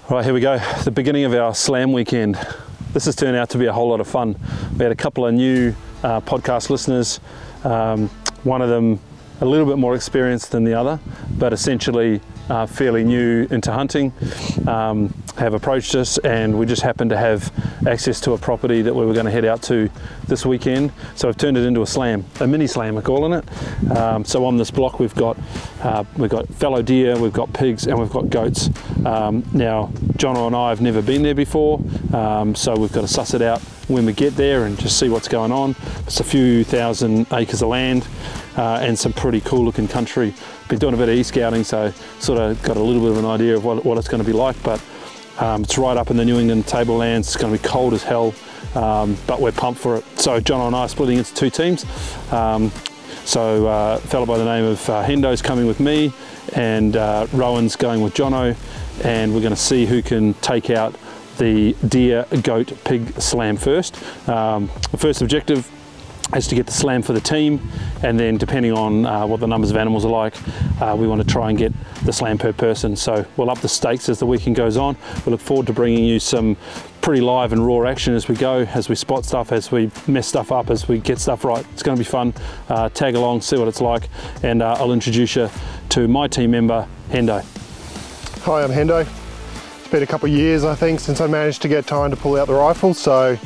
Right, here we go, the beginning of our slam weekend. This has turned out to be a whole lot of fun. We had a couple of new podcast listeners, one of them a little bit more experienced than the other, but essentially fairly new into hunting, have approached us, and we just happened to have access to a property that we were going to head out to this weekend. So I've turned it into a slam, a mini slam we're calling it. So on this block we've got fallow deer, we've got pigs, and we've got goats. Now Jono and I have never been there before, so we've got to suss it out when we get there and just see what's going on. It's a few thousand acres of land and some pretty cool looking country. Been doing a bit of e-scouting, so sort of got a little bit of an idea of what it's going to be like, but it's right up in the New England tablelands. It's going to be cold as hell, but we're pumped for it. So Jono and I are splitting into two teams. So a fellow by the name of Hendo's coming with me, and Rowan's going with Jono, and we're going to see who can take out the deer, goat, pig slam first. The first objective is to get the slam for the team, and then depending on what the numbers of animals are like, we want to try and get the slam per person. So we'll up the stakes as the weekend goes on. We look forward to bringing you some pretty live and raw action as we go, as we spot stuff, as we mess stuff up, as we get stuff right. It's going to be fun. Tag along, see what it's like, and I'll introduce you to my team member, Hendo. Hi, I'm Hendo. It's been a couple of years, I think, since I managed to get time to pull out the rifle, so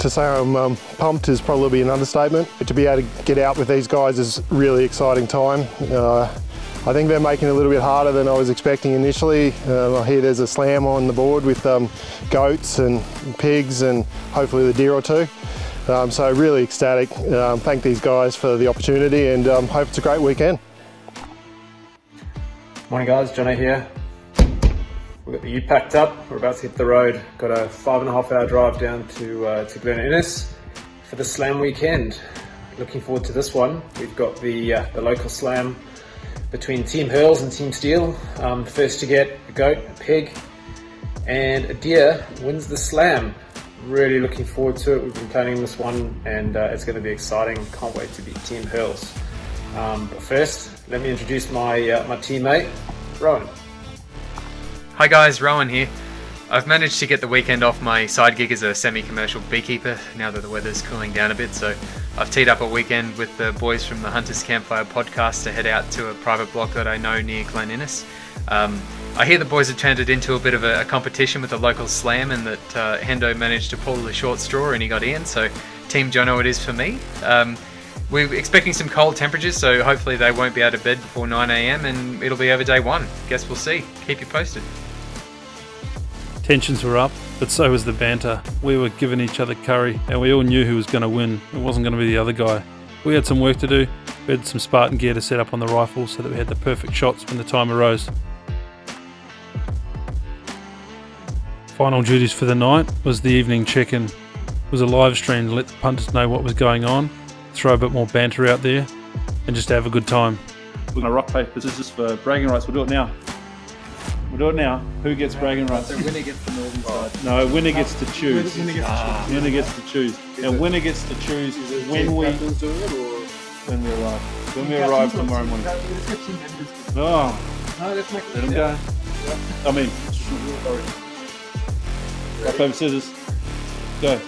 to say I'm pumped is probably an understatement. To be able to get out with these guys is really exciting time. I think they're making it a little bit harder than I was expecting initially. I hear there's a slam on the board with goats and pigs and hopefully the deer or two. So really ecstatic. Thank these guys for the opportunity, and hope it's a great weekend. Morning guys, Jono here. We've got the ute packed up, we're about to hit the road. Got a 5.5 hour drive down to Glen Innes for the slam weekend. Looking forward to this one. We've got the local slam between Team Hurls and Team Steele. First to get a goat, a pig, and a deer wins the slam. Really looking forward to it. We've been planning this one, and it's going to be exciting. Can't wait to beat Team Hurls. But first, let me introduce my teammate, Rowan. Hi guys, Rowan here. I've managed to get the weekend off my side gig as a semi-commercial beekeeper now that the weather's cooling down a bit, so I've teed up a weekend with the boys from the Hunters Campfire podcast to head out to a private block that I know near Glen Innes. I hear the boys have turned it into a bit of a competition with the local slam, and that Hendo managed to pull the short straw and he got in, so Team Jono it is for me. We're expecting some cold temperatures, so hopefully they won't be out of bed before 9 AM and it'll be over day one. Guess we'll see. Keep you posted. Tensions were up, but so was the banter. We were giving each other curry, and we all knew who was going to win. It wasn't going to be the other guy. We had some work to do. We had some Spartan gear to set up on the rifle so that we had the perfect shots when the time arose. Final duties for the night was the evening check-in. It was a live stream to let the punters know what was going on, throw a bit more banter out there, and just have a good time. We're going to rock, paper, scissors for bragging rights. We'll do it now. We'll do it now. Who gets bragging rights? So winner gets the northern side. No, winner gets to choose. Winner gets to choose. Winner gets to choose. Now, winner gets to choose when we arrive. When we arrive tomorrow morning. Oh, No, let's make let them go. I mean, rock, paper, scissors. Go.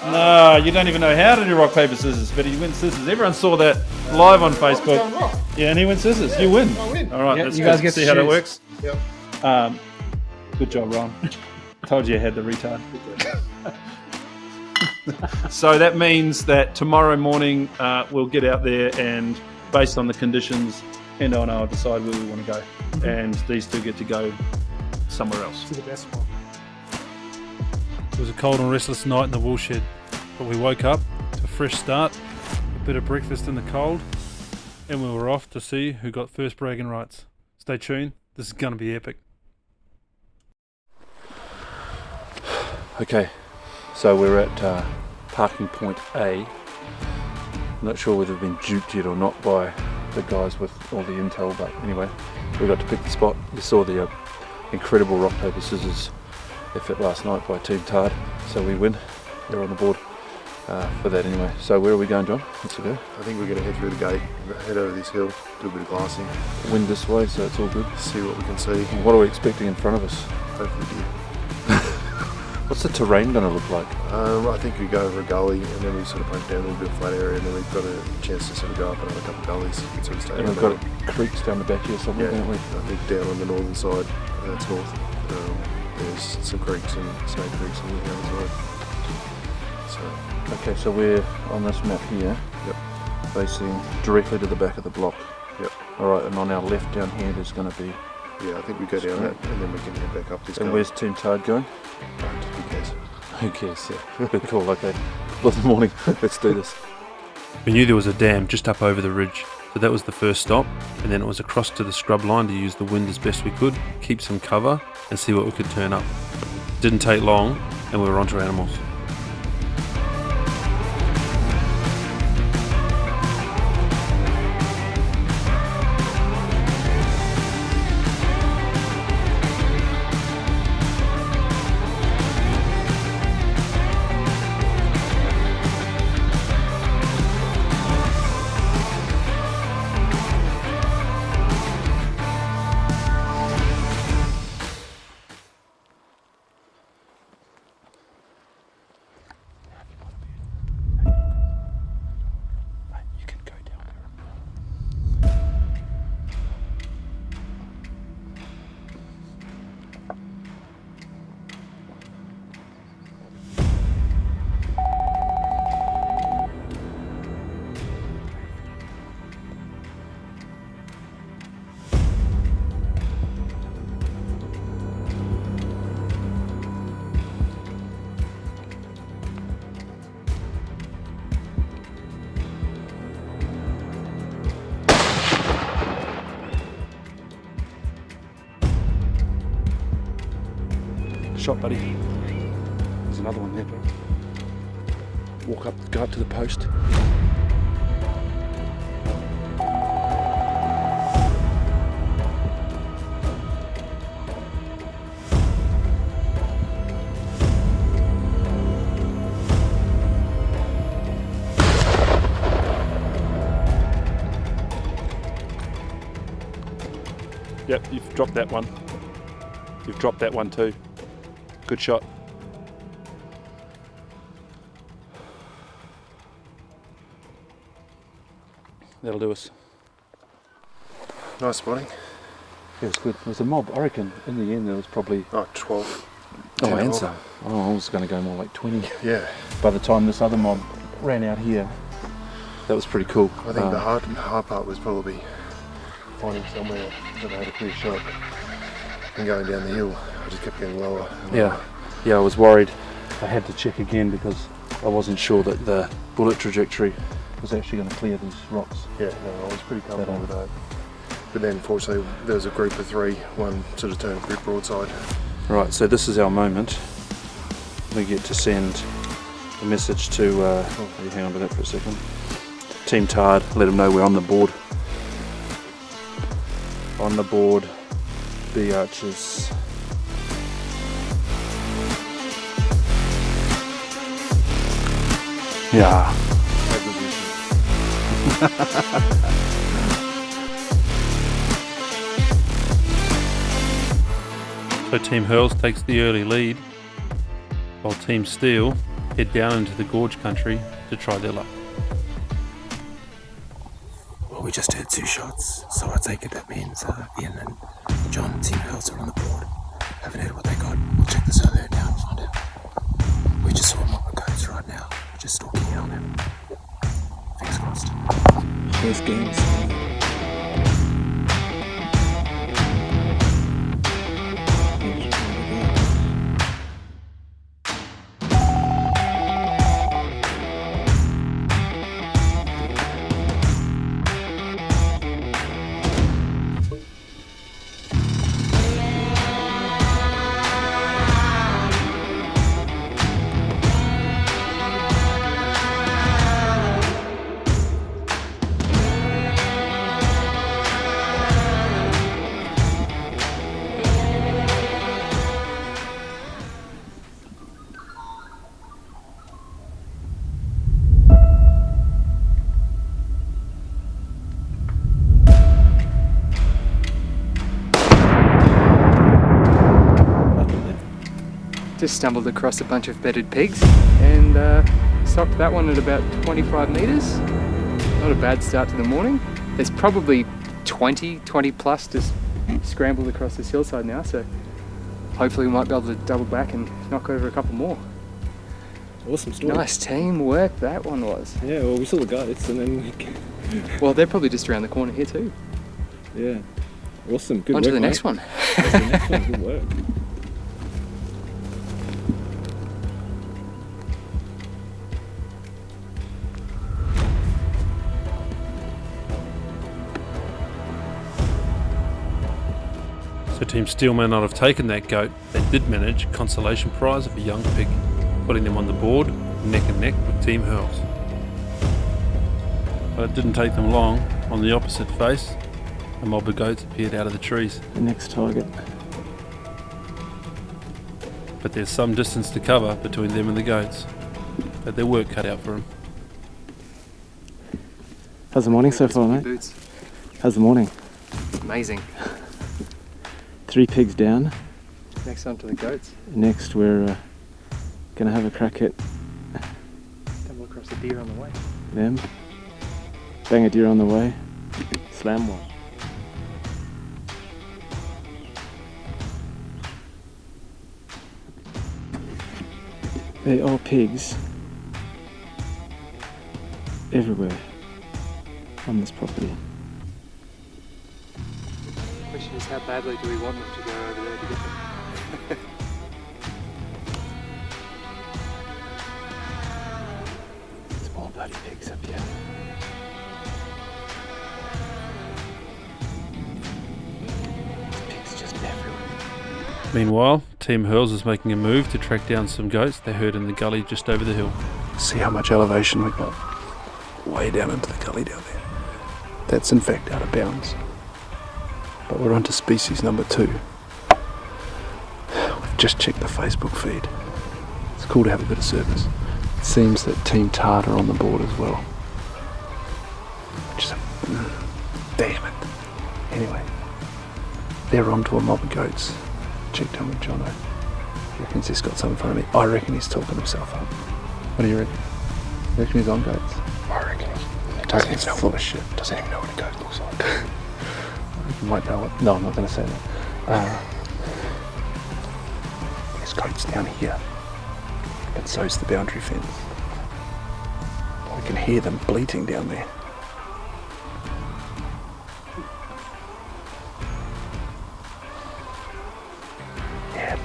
No, you don't even know how to do rock, paper, scissors, but he wins scissors. Everyone saw that live on Facebook. Yeah, and he wins scissors. You win. I win. All right, Yeah, let's you guys get see to how that choose. works. Yep. Good job, Ron. Told you I had the retard. So that means that tomorrow morning we'll get out there, and based on the conditions, Hendo and I will decide where we want to go. And these two get to go somewhere else. To the best spot. It was a cold and restless night in the woolshed, but we woke up to a fresh start, a bit of breakfast in the cold, and we were off to see who got first bragging rights. Stay tuned, this is going to be epic. Okay, so we're at parking point A. I'm not sure whether we've been duped yet or not by the guys with all the intel, but anyway, we got to pick the spot. You saw the incredible rock, paper, scissors effort last night by Team Tard, so we win. They're on the board. for that anyway. So where are we going, John? Let's go. I think we're going to head through the gate, head over this hill, do a bit of glassing. Wind this way, so it's all good. See what we can see. And what are we expecting in front of us? Hopefully deer. What's the terrain going to look like? I think we go over a gully and then we sort of punch down a little bit of flat area and then we've got a chance to sort of go up another couple of gullies and sort of stay. And we've got creeks down the back here somewhere, don't we? I think down on the northern side, that's north, there's some creeks and snake creeks on the other side. So, okay, so we're on this map here. Yep. Facing directly to the back of the block. Yep. Alright, and on our left down here there's going to be... Yeah, I think we go down that and then we can head back up this And gully. where's Team Tard going? Who cares? Who cares, yeah. Good call, okay. Well, in the morning, let's do this. We knew there was a dam just up over the ridge, so that was the first stop, and then it was across to the scrub line to use the wind as best we could, keep some cover, and see what we could turn up. Didn't take long, and we were onto animals. Shot, buddy. There's another one there, bro. Walk up, go up to the post. Yep, you've dropped that one. You've dropped that one too. Good shot. That'll do us. Nice spotting. Yeah, it's good. There was a mob, I reckon, in the end there was probably... 12. Oh, 10 and or some. Oh, I was going to go more like 20. Yeah. By the time this other mob ran out here, that was pretty cool. I think the hard part was probably finding somewhere that I had a clear shot and going down the hill. I just kept getting lower. And lower. Yeah, I was worried. I had to check again because I wasn't sure that the bullet trajectory was actually going to clear these rocks. Yeah, no, I was pretty comfortable with that. But then, fortunately, there was a group of three. One sort of turned a bit broadside. Right, so this is our moment. We get to send a message to, hang on to that for a second. Team Tard, let them know we're on the board. On the board, B Archers. Yeah. So Team Hurls takes the early lead, while Team Steele head down into the gorge country to try their luck. Well, we just heard 2 shots, so I take it that means Ian and John, Team Hurls, are on the board. Haven't heard what they got. We'll check the Zoleo now and find out. We just saw him on the coast right now. We're just stalking in on him. Fingers crossed. Both games. Just stumbled across a bunch of bedded pigs and stopped that one at about 25 metres. Not a bad start to the morning. There's probably 20 plus just scrambled across this hillside now, so hopefully we might be able to double back and knock over a couple more. Awesome story. Nice teamwork that one was. Yeah, well, we saw the goats and then Well, they're probably just around the corner here too. yeah. Awesome. Good On work, to the mate. next one. On to the next one. Good work. So Team Steele may not have taken that goat, they did manage a consolation prize of a young pig, putting them on the board neck and neck with Team Hurls. But it didn't take them long. On the opposite face, a mob of goats appeared out of the trees. The next target. But there's some distance to cover between them and the goats. But their work cut out for them. How's the morning so far, mate? Boots. How's the morning? Amazing. 3 pigs down. Next on to the goats. Next we're gonna have a crack at Stumble across a deer on the way. them. Bang a deer on the way. Slam one. There are pigs everywhere on this property. The question is, how badly do we want them to go over there to get them? There's more bloody pigs up here. Pigs just everywhere. Meanwhile, Team Hurls is making a move to track down some goats they heard in the gully just over the hill. See how much elevation we've got way down into the gully down there. That's in fact out of bounds. But we're onto species number 2. We've just checked the Facebook feed. It's cool to have a bit of service. It seems that Team Tart are on the board as well. Which is damn it. Anyway, they're onto a mob of goats. Checked in with Jono. He reckons he's got some in front of me. I reckon he's talking himself up. What do you reckon? You reckon he's on goats? I reckon he's full of shit. Doesn't even know what a goat looks like. You might know it. No, I'm not going to say that. There's goats down here. But so's the boundary fence. I can hear them bleating down there. Yeah.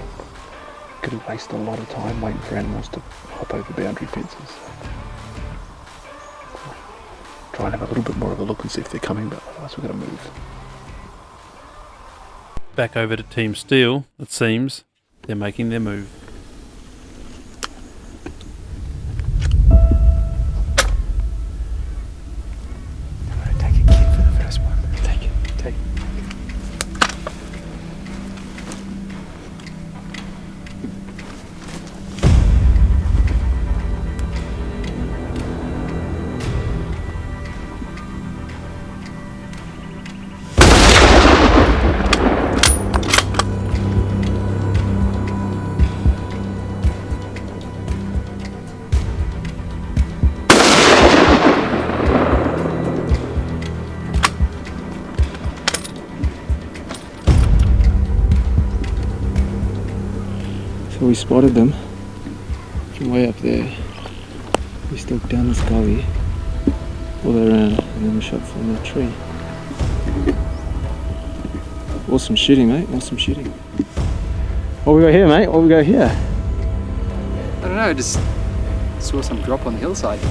Could have wasted a lot of time waiting for animals to hop over boundary fences. Try and have a little bit more of a look and see if they're coming, but otherwise we're going to move. Back over to Team Steele, it seems they're making their move. Take a kid for the first one. Take it. So we spotted them from way up there. We stalked down this gully all the way around and then we shot from the tree. Awesome shooting, mate, awesome shooting. What we got here, mate? What we got here? I don't know, just saw some drop on the hillside. So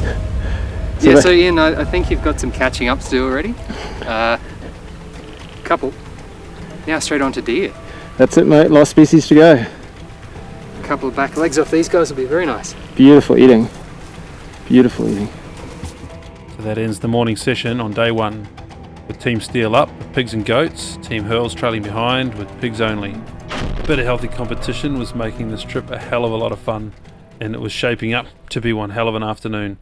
Yeah, that- so Ian, I think you've got some catching up to do already. Couple. Now straight on to deer. That's it, mate, last species to go. A couple of back legs off these guys will be very nice. Beautiful eating. Beautiful eating. So that ends the morning session on day 1. With Team Steele up with pigs and goats, Team Hurls trailing behind with pigs only. A bit of healthy competition was making this trip a hell of a lot of fun, and it was shaping up to be one hell of an afternoon.